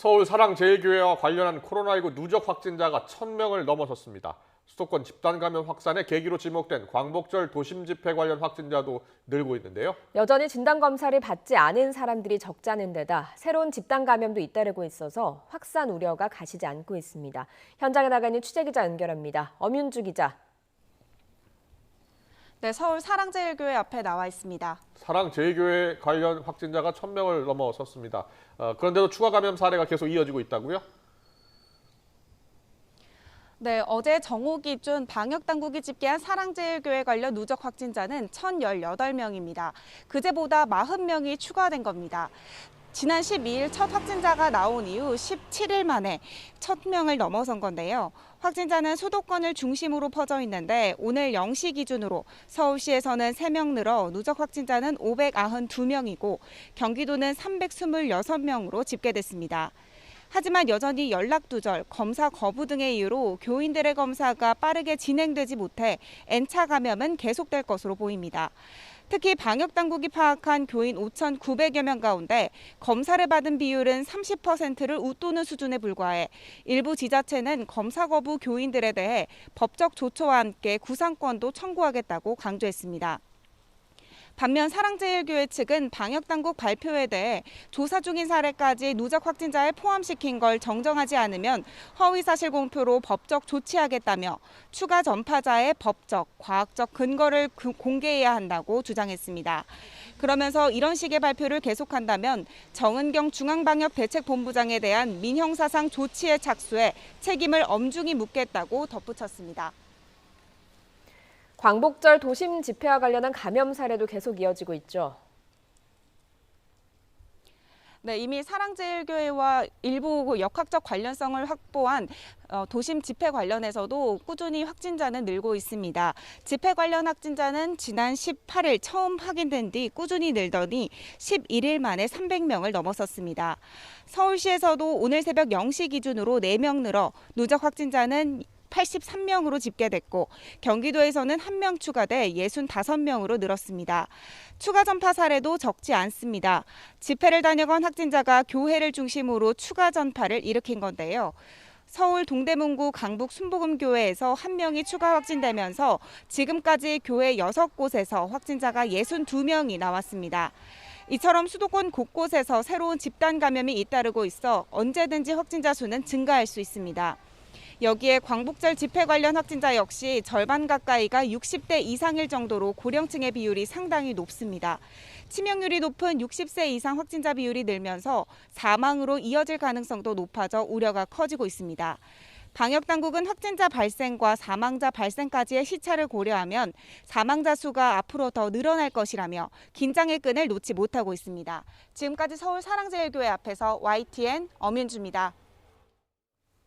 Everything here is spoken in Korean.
서울 사랑제일교회와 관련한 코로나19 누적 확진자가 1,000명을 넘어섰습니다. 수도권 집단 감염 확산의 계기로 지목된 광복절 도심 집회 관련 확진자도 늘고 있는데요. 여전히 진단검사를 받지 않은 사람들이 적자는 데다 새로운 집단 감염도 잇따르고 있어서 확산 우려가 가시지 않고 있습니다. 현장에 나가 있는 취재기자 연결합니다. 엄윤주 기자. 네, 서울 사랑제일교회 앞에 나와 있습니다. 사랑제일교회 관련 확진자가 1,000명을 넘어섰습니다. 그런데도 추가 감염 사례가 계속 이어지고 있다고요? 네, 어제 정오 기준 방역당국이 집계한 사랑제일교회 관련 누적 확진자는 1,018명입니다. 그제보다 40명이 추가된 겁니다. 지난 12일 첫 확진자가 나온 이후 17일 만에 1,000명을 넘어선 건데요. 확진자는 수도권을 중심으로 퍼져 있는데 오늘 0시 기준으로 서울시에서는 3명 늘어 누적 확진자는 592명이고 경기도는 326명으로 집계됐습니다. 하지만 여전히 연락두절, 검사 거부 등의 이유로 교인들의 검사가 빠르게 진행되지 못해 N차 감염은 계속될 것으로 보입니다. 특히 방역당국이 파악한 교인 5,900여 명 가운데 검사를 받은 비율은 30%를 웃도는 수준에 불과해 일부 지자체는 검사 거부 교인들에 대해 법적 조처와 함께 구상권도 청구하겠다고 강조했습니다. 반면 사랑제일교회 측은 방역당국 발표에 대해 조사 중인 사례까지 누적 확진자에 포함시킨 걸 정정하지 않으면 허위사실 공표로 법적 조치하겠다며 추가 전파자의 법적, 과학적 근거를 공개해야 한다고 주장했습니다. 그러면서 이런 식의 발표를 계속한다면 정은경 중앙방역대책본부장에 대한 민형사상 조치에 착수해 책임을 엄중히 묻겠다고 덧붙였습니다. 광복절 도심 집회와 관련한 감염 사례도 계속 이어지고 있죠. 네, 이미 사랑제일교회와 일부 역학적 관련성을 확보한 도심 집회 관련해서도 꾸준히 확진자는 늘고 있습니다. 집회 관련 확진자는 지난 18일 처음 확인된 뒤 꾸준히 늘더니 11일 만에 300명을 넘어섰습니다. 서울시에서도 오늘 새벽 0시 기준으로 4명 늘어 누적 확진자는 83명으로 집계됐고 경기도에서는 1명 추가돼 65명으로 늘었습니다. 추가 전파 사례도 적지 않습니다. 집회를 다녀간 확진자가 교회를 중심으로 추가 전파를 일으킨 건데요. 서울 동대문구 강북 순복음교회에서 1명이 추가 확진되면서 지금까지 교회 6곳에서 확진자가 62명이 나왔습니다. 이처럼 수도권 곳곳에서 새로운 집단 감염이 잇따르고 있어 언제든지 확진자 수는 증가할 수 있습니다. 여기에 광복절 집회 관련 확진자 역시 절반 가까이가 60대 이상일 정도로 고령층의 비율이 상당히 높습니다. 치명률이 높은 60세 이상 확진자 비율이 늘면서 사망으로 이어질 가능성도 높아져 우려가 커지고 있습니다. 방역당국은 확진자 발생과 사망자 발생까지의 시차를 고려하면 사망자 수가 앞으로 더 늘어날 것이라며 긴장의 끈을 놓지 못하고 있습니다. 지금까지 서울 사랑제일교회 앞에서 YTN 엄윤주입니다.